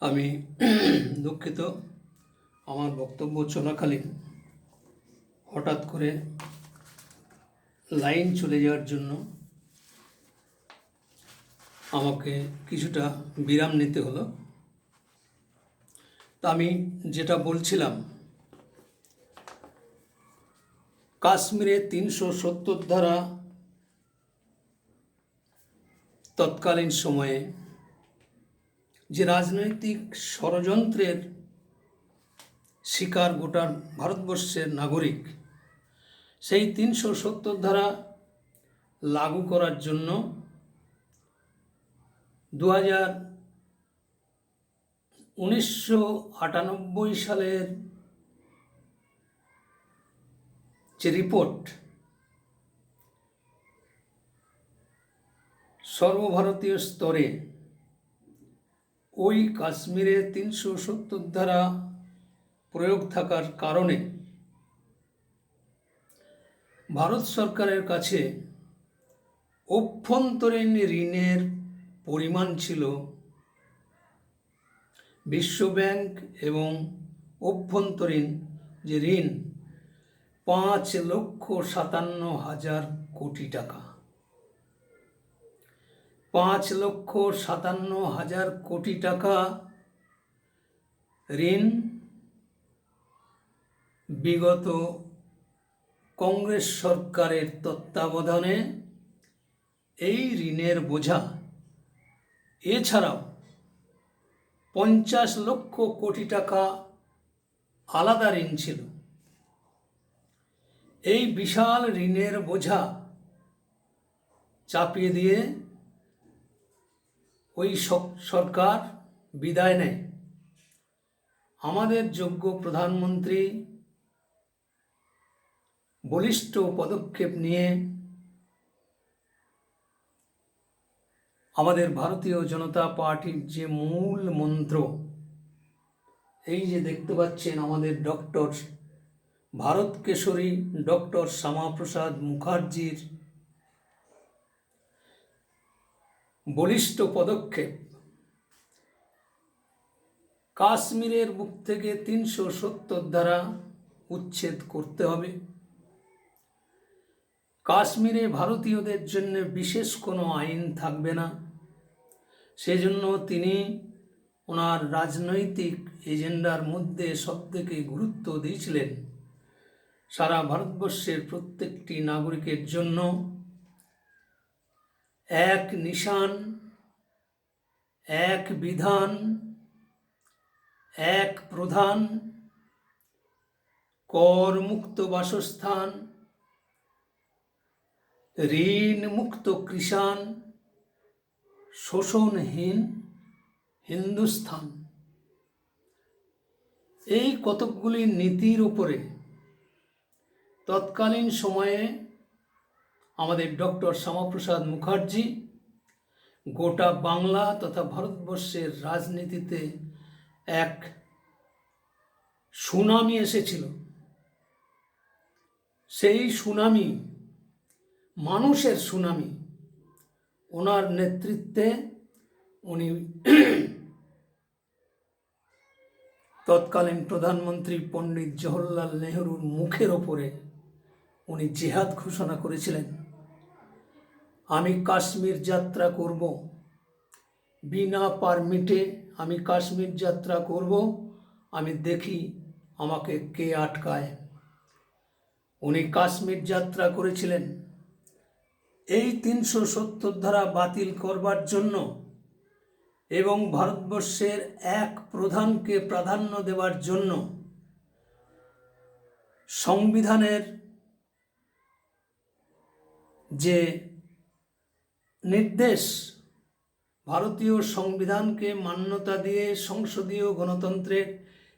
আমি দুঃখিত, আমার বক্তব্য চলাকালীন হঠাৎ করে লাইন চলে যাওয়ার জন্য আমাকে কিছুটা বিরাম নিতে হলো। তা আমি যেটা বলছিলাম, কাশ্মীরে 370 ধারা তৎকালীন সময়ে যে রাজনৈতিক ষড়যন্ত্রের শিকার গোটা ভারতবর্ষের নাগরিক, সেই 370 ধারা লাগু করার জন্য 1998 সালের যে রিপোর্ট সর্বভারতীয় স্তরে ওই কাশ্মীরে 370 ধারা প্রয়োগ থাকার কারণে ভারত সরকারের কাছে অভ্যন্তরীণ ঋণের পরিমাণ ছিল বিশ্বব্যাংক এবং অভ্যন্তরীণ যে ঋণ 5,57,000 কোটি টাকা। 5,57,000 কোটি টাকা ঋণ বিগত কংগ্রেস সরকারের তত্ত্বাবধানে এই ঋণের বোঝা, এছাড়াও 50 লক্ষ কোটি টাকা আলাদা ঋণ ছিল। এই বিশাল ঋণের বোঝা চাপিয়ে দিয়ে ওই সরকার বিদায় নেয়। আমাদের যোগ্য প্রধানমন্ত্রী বলিষ্ঠ পদক্ষেপ নিয়ে আমাদের ভারতীয় জনতা পার্টির যে মূল মন্ত্র, এই যে দেখতে পাচ্ছেন আমাদের ডক্টর ভারত কেশরী ডক্টর শ্যামাপ্রসাদ মুখার্জির বলিষ্ঠ পদক্ষেপ, কাশ্মীরের বুক থেকে 370 ধারা উচ্ছেদ করতে হবে। কাশ্মীরে ভারতীয়দের জন্য বিশেষ কোনো আইন থাকবে না। সেজন্য তিনি ওনার রাজনৈতিক এজেন্ডার মধ্যে সবথেকে গুরুত্ব দিয়েছিলেন সারা ভারতবর্ষের প্রত্যেকটি নাগরিকের জন্য এক নিশান, এক বিধান, এক প্রধান, করমুক্ত বাসস্থান, ঋণ মুক্ত কৃষাণ, শোষণহীন হিন্দুস্থান। এই কতকগুলি নীতির উপরে তৎকালীন সময়ে আমাদের ডক্টর শ্যামাপ্রসাদ মুখার্জি গোটা বাংলা তথা ভারতবর্ষের রাজনীতিতে এক সুনামি এসেছিল। সেই সুনামি, মানুষের সুনামি, ওনার নেতৃত্বে উনি তৎকালীন প্রধানমন্ত্রী পণ্ডিত জওহরলাল নেহরুর মুখের ওপরে উনি জিহাদ ঘোষণা করেছিলেন। আমি কাশ্মীর যাত্রা করব, বিনা পারমিটে আমি কাশ্মীর যাত্রা করব, আমি দেখি আমাকে কে আটকায়। উনি কাশ্মীর যাত্রা করেছিলেন এই 370 ধারা বাতিল করবার জন্য এবং ভারতবর্ষের এক প্রধানকে প্রাধান্য দেওয়ার জন্য। সংবিধানের যে নির্দেশ, ভারতীয় সংবিধানকে মান্যতা দিয়ে সংসদীয় গণতন্ত্রের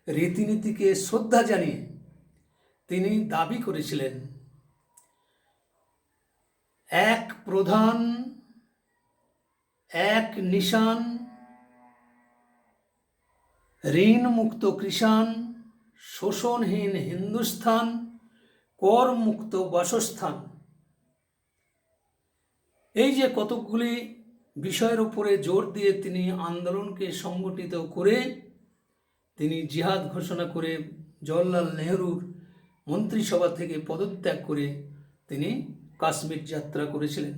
রীতিনীতিকে শ্রদ্ধা জানিয়ে তিনি দাবি করেছিলেন এক প্রধান, এক নিশান, ঋণ মুক্ত কৃষাণ, শোষণহীন হিন্দুস্থান, কর মুক্ত বাসস্থান। এই যে কতকগুলি বিষয়ের উপরে জোর দিয়ে তিনি আন্দোলনকে সংগঠিত করে তিনি জিহাদ ঘোষণা করে জওহরলাল নেহরুর মন্ত্রিসভা থেকে পদত্যাগ করে তিনি কাশ্মীর যাত্রা করেছিলেন।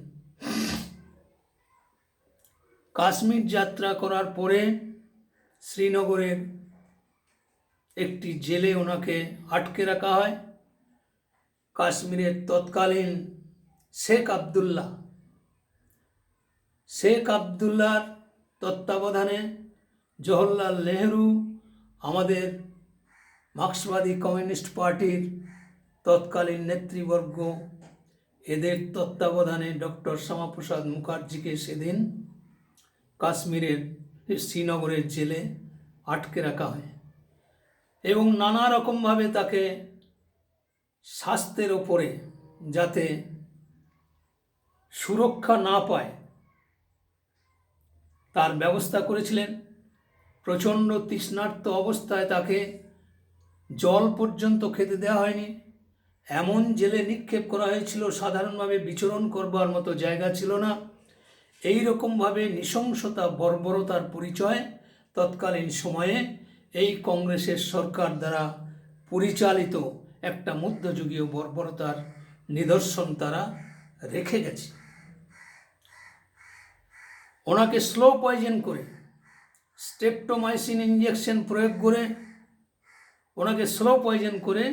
কাশ্মীর যাত্রা করার পরে শ্রীনগরের একটি জেলে ওনাকে আটকে রাখা হয়। কাশ্মীরের তৎকালীন শেখ আবদুল্লার তত্ত্বাবধানে জওহরলাল নেহরু, আমাদের মার্ক্সবাদী কমিউনিস্ট পার্টির তৎকালীন নেতৃবর্গ, এদের তত্ত্বাবধানে ডক্টর শ্যামাপ্রসাদ মুখার্জিকে সেদিন কাশ্মীরের শ্রীনগরের জেলে আটকে রাখা হয় এবং নানা রকমভাবে তাকে স্বাস্থ্যের ওপরে যাতে সুরক্ষা না পায় তার ব্যবস্থা করেছিলেন। প্রচণ্ড তৃষ্ণার্ত অবস্থায় তাকে জল পর্যন্ত খেতে দেওয়া হয়নি, এমন জেলে নিক্ষেপ করা হয়েছিল সাধারণভাবে বিচরণ করবার মতো জায়গা ছিল না। এই রকমভাবে নৃশংসতা বর্বরতার পরিচয় তৎকালীন সময়ে এই কংগ্রেসের সরকার দ্বারা পরিচালিত একটা মধ্যযুগীয় বর্বরতার নিদর্শন তারা রেখে গেছে। ওনাকে স্লো পয়জন করে, স্ট্রেপ্টোমাইসিন ইঞ্জেকশন প্রয়োগ করে ওনাকে স্লো পয়জন করে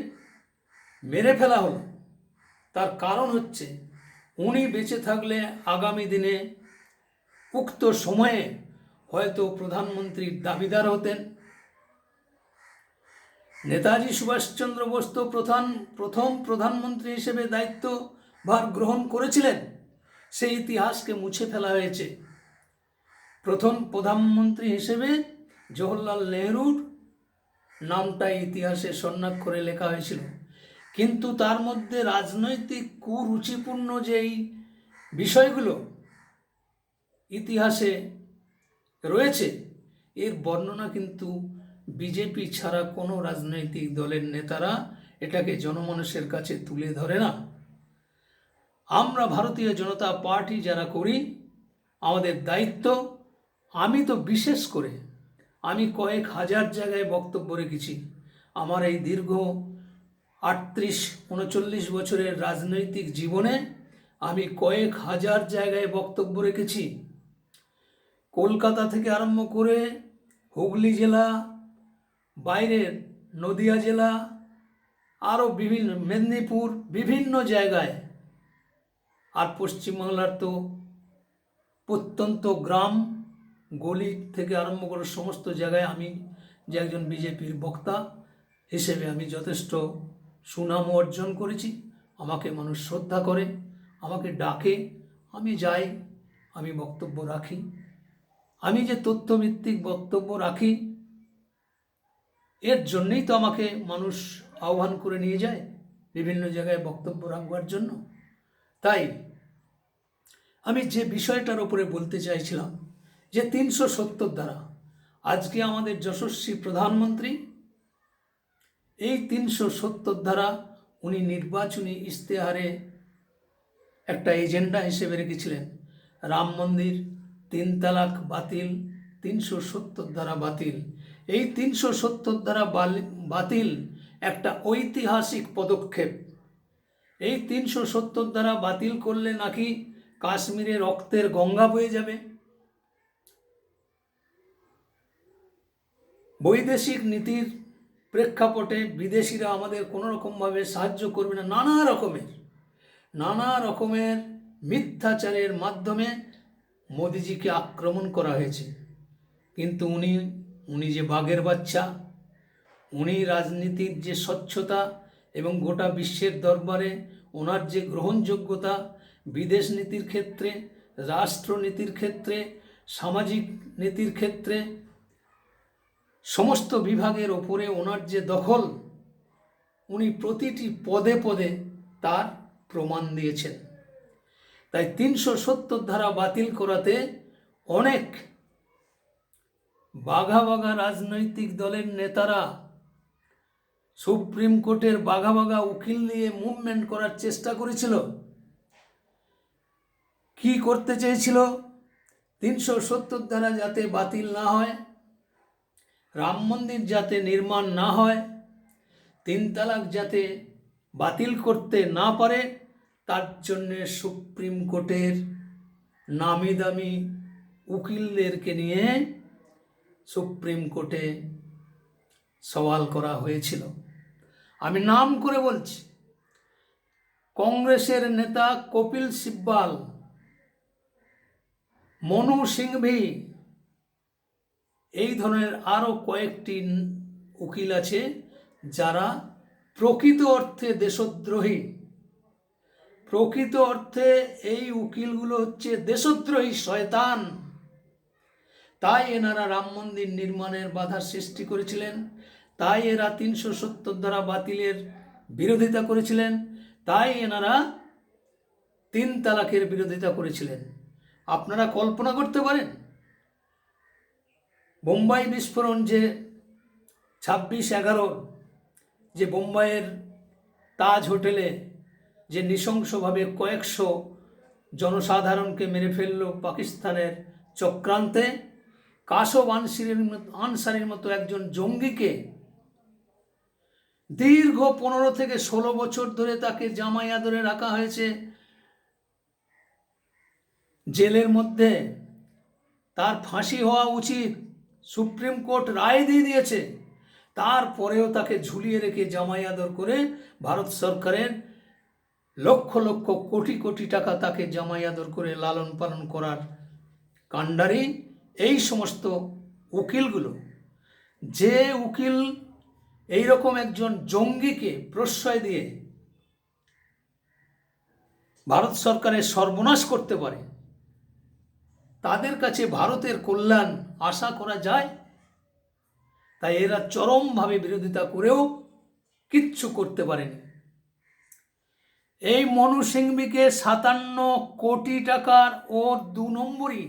মেরে ফেলা হলো। তার কারণ হচ্ছে উনি বেঁচে থাকলে আগামী দিনে উক্ত সময়ে হয়তো প্রধানমন্ত্রীর দাবিদার হতেন। নেতাজি সুভাষচন্দ্র বোস তো প্রথম প্রধানমন্ত্রী হিসেবে দায়িত্বভার গ্রহণ করেছিলেন, সেই ইতিহাসকে মুছে ফেলা হয়েছে। প্রথম প্রধানমন্ত্রী হিসেবে জওহরলাল নেহরুর নামটা ইতিহাসে স্বর্ণাক্ষরে লেখা হয়েছিল, কিন্তু তার মধ্যে রাজনৈতিক কুরুচিপূর্ণ যেই বিষয়গুলো ইতিহাসে রয়েছে এর বর্ণনা কিন্তু বিজেপি ছাড়া কোনো রাজনৈতিক দলের নেতারা এটাকে জনমানুষের কাছে তুলে ধরে না। আমরা ভারতীয় জনতা পার্টি যারা করি, আমাদের দায়িত্ব, আমি তো বিশেষ করে আমি কয়েক হাজার জায়গায় বক্তব্য রেখেছি। আমার এই দীর্ঘ 38-39 বছরের রাজনৈতিক জীবনে আমি কয়েক হাজার জায়গায় বক্তব্য রেখেছি। কলকাতা থেকে আরম্ভ করে হুগলি জেলা, বাইরের নদিয়া জেলা, আরও বিভিন্ন মেদিনীপুর, বিভিন্ন জায়গায়, আর পশ্চিমবাংলার তো প্রত্যন্ত গ্রাম গলি থেকে আরম্ভ করে সমস্ত জায়গায় আমি যে একজন বিজেপির বক্তা হিসেবে আমি যথেষ্ট সুনাম অর্জন করেছি। আমাকে মানুষ শ্রদ্ধা করে, আমাকে ডাকে, আমি যাই, আমি বক্তব্য রাখি। আমি যে তথ্যভিত্তিক বক্তব্য রাখি এর জন্যই তো আমাকে মানুষ আহ্বান করে নিয়ে যায় বিভিন্ন জায়গায় বক্তব্য রাখবার জন্য। তাই আমি যে বিষয়টার উপরে বলতে চাইছিলাম যে 370 ধারা, আজকে আমাদের যশস্বী প্রধানমন্ত্রী এই 370 ধারা উনি নির্বাচনী ইশতেহারে একটা এজেন্ডা হিসেবে রেখেছিলেন। রাম মন্দির, 3 তালাক বাতিল, 370 ধারা বাতিল। এই 370 ধারা বাতিল একটা ঐতিহাসিক পদক্ষেপ। এই 370 ধারা বাতিল করলে নাকি কাশ্মীরে রক্তের গঙ্গা বয়ে যাবে, বৈদেশিক নীতির প্রেক্ষাপটে বিদেশিরা আমাদের কোনো রকমভাবে সাহায্য করবে না, নানা রকমের মিথ্যাচারের মাধ্যমে মোদিজিকে আক্রমণ করা হয়েছে। কিন্তু উনি যে বাঘের বাচ্চা, উনি রাজনীতির যে স্বচ্ছতা এবং গোটা বিশ্বের দরবারে ওনার যে গ্রহণযোগ্যতা, বিদেশ নীতির ক্ষেত্রে, রাষ্ট্রনীতির ক্ষেত্রে, সামাজিক নীতির ক্ষেত্রে, সমস্ত বিভাগের ওপরে ওনার যে দখল, উনি প্রতিটি পদে পদে তার প্রমাণ দিয়েছেন। তাই 370 ধারা বাতিল করাতে অনেক বাঘা রাজনৈতিক দলের নেতারা সুপ্রিম কোর্টের বাঘা উকিল দিয়ে মুভমেন্ট করার চেষ্টা করেছিল। কি করতে চেয়েছিল? 370 ধারা যাতে বাতিল না হয়, রাম মন্দির যাতে নির্মাণ না হয়, 3 তালাক যাতে বাতিল করতে না পারে, তার জন্যে সুপ্রিম কোর্টের নামি দামি উকিলদেরকে নিয়ে সুপ্রিম কোর্টে সওয়াল করা হয়েছিল। আমি নাম করে বলছি, কংগ্রেসের নেতা কপিল সিব্বাল, মনু সিংভি, এই ধরনের আরও কয়েকটি উকিল আছে যারা প্রকৃত অর্থে দেশদ্রোহী। প্রকৃত অর্থে এই উকিলগুলো হচ্ছে দেশদ্রোহী শয়তান। তাই এনারা রাম মন্দির নির্মাণের বাধা সৃষ্টি করেছিলেন, তাই এরা 370 ধারা বাতিলের বিরোধিতা করেছিলেন, তাই এনারা 3 তালাকের বিরোধিতা করেছিলেন। আপনারা কল্পনা করতে পারেন বোম্বাই বিস্ফোরণ যে 26/11 যে বোম্বাইয়ের তাজ হোটেলে যে নৃশংসভাবে কয়েকশো জনসাধারণকে মেরে ফেলল পাকিস্তানের চক্রান্তে, কাশব আনসারির মতো একজন জঙ্গিকে দীর্ঘ 15 থেকে 16 বছর ধরে তাকে জামাই আদরে রাখা হয়েছে জেলের মধ্যে। তার ফাঁসি হওয়া উচিত, সুপ্রিম কোর্ট রায় দিয়ে দিয়েছে, তারপরেও তাকে ঝুলিয়ে রেখে জামাই আদর করে ভারত সরকারের লক্ষ লক্ষ কোটি কোটি টাকা তাকে জামাই আদর করে লালন পালন করার কাণ্ডারি এই সমস্ত উকিলগুলো। যে উকিল এইরকম একজন জঙ্গিকে প্রশ্রয় দিয়ে ভারত সরকারের সর্বনাশ করতে পারে, তাদের কাছে ভারতের কল্যাণ আশা করা যায়? তাই এরা চরমভাবে বিরোধিতা করেও কিচ্ছু করতে পারেনি। এই মনু সিংভিকে 57 কোটি টাকার ও 2 নম্বরই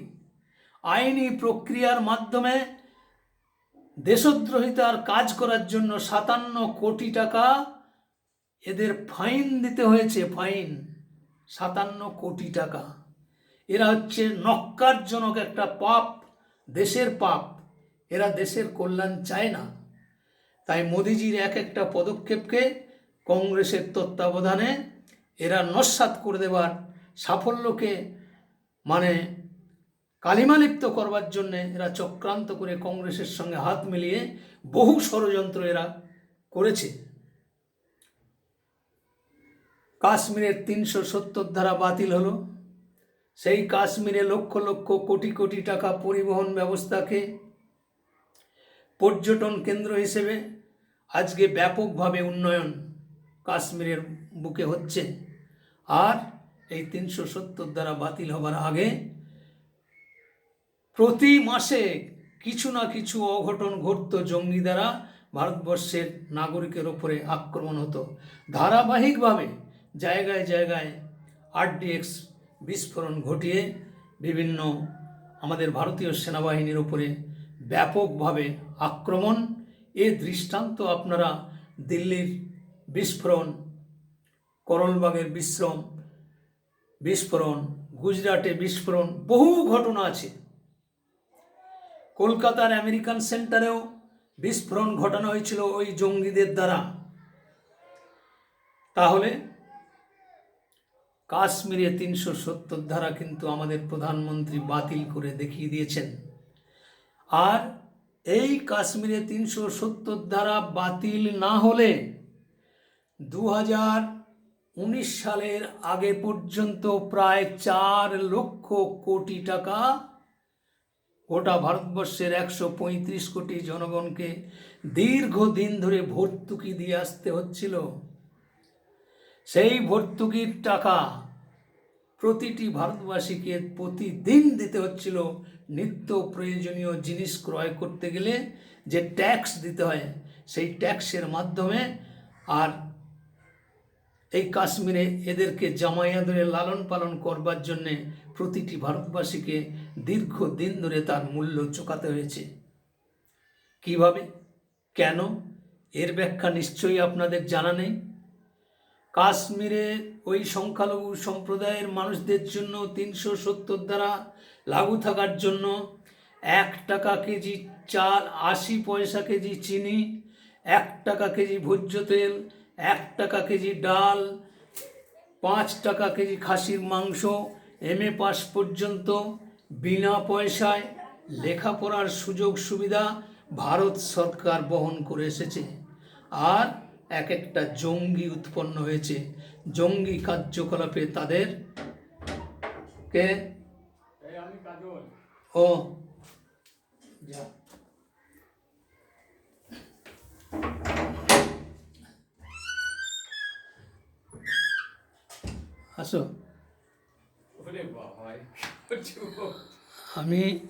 আইনি প্রক্রিয়ার মাধ্যমে দেশদ্রোহিতার কাজ করার জন্য 57 কোটি টাকা এদের ফাইন দিতে হয়েছে। ফাইন 57 কোটি টাকা। এরা হচ্ছে নক্কারজনক একটা পাপ, দেশের পাপ। এরা দেশের কল্যাণ চায় না। তাই মোদিজির এক একটা পদক্ষেপকে কংগ্রেসের তত্ত্বাবধানে এরা নস্যাৎ করে দেবার, সাফল্যকে কালিমালিপ্ত করবার জন্যে এরা চক্রান্ত করে কংগ্রেসের সঙ্গে হাত মিলিয়ে বহু ষড়যন্ত্র এরা করেছে। কাশ্মীরের 370 ধারা বাতিল হলো, সেই কাশ্মীরে লক্ষ লক্ষ কোটি কোটি টাকা পরিবহন ব্যবস্থাকে পর্যটন কেন্দ্র হিসেবে আজকে ব্যাপকভাবে উন্নয়ন কাশ্মীরের বুকে হচ্ছে। আর এই 370 ধারা বাতিল হবার আগে প্রতি মাসে কিছু না কিছু অঘটন ঘটত, জঙ্গি দ্বারা ভারতবর্ষের নাগরিকের ওপরে আক্রমণ হতো। ধারাবাহিকভাবে জায়গায় জায়গায় RDX বিস্ফোরণ ঘটিয়ে বিভিন্ন আমাদের ভারতীয় সেনাবাহিনীর ওপরে ব্যাপকভাবে আক্রমণ। এর দৃষ্টান্ত আপনারা দিল্লির বিস্ফোরণ, করলবাগের বিস্ফোরণ, গুজরাটে বিস্ফোরণ, বহু ঘটনা আছে। কলকাতার আমেরিকান সেন্টারেও বিস্ফোরণ ঘটানো হয়েছিল ওই জঙ্গিদের দ্বারা। তাহলে কাশ্মীরে 370 ধারা কিন্তু আমাদের প্রধানমন্ত্রী বাতিল করে দেখিয়ে দিয়েছেন। আর এই কাশ্মীরে 370 ধারা বাতিল না হলে 2019 সালের আগে পর্যন্ত প্রায় 4 লক্ষ কোটি টাকা গোটা ভারতবর্ষের 135 কোটি জনগণকে দীর্ঘদিন ধরে ভর্তুকি দিয়ে আসতে হচ্ছিল। সেই ভর্তুকির টাকা প্রতিটি ভারতবাসীকে প্রতিদিন দিতে হচ্ছিল। নিত্য প্রয়োজনীয় জিনিস ক্রয় করতে গেলে যে ট্যাক্স দিতে হয়, সেই ট্যাক্সের মাধ্যমে। আর এই কাশ্মীরে এদেরকে জামাই আদরে লালন পালন করবার জন্যে প্রতিটি ভারতবাসীকে দীর্ঘদিন ধরে তার মূল্য চোকাতে হয়েছে। কিভাবে, কেন, এর ব্যাখ্যা নিশ্চয়ই আপনাদের জানা নেই। কাশ্মীরে ওই সংখ্যালঘু সম্প্রদায়ের মানুষদের জন্য 370 দ্বারা লাগু থাকার জন্য 1 টাকা কেজি চাল, 80 পয়সা কেজি চিনি, 1 টাকা কেজি ভোজ্য তেল, 1 টাকা কেজি ডাল, 5 টাকা কেজি খাসির মাংস, MA পাস পর্যন্ত বিনা পয়সায় লেখাপড়ার সুযোগ সুবিধা ভারত সরকার বহন করে এসেছে। আর এক একটা জঙ্গি উৎপন্ন হয়েছে, জঙ্গি কার্যকলাপে তাদেরকে ও যা আসো, আমি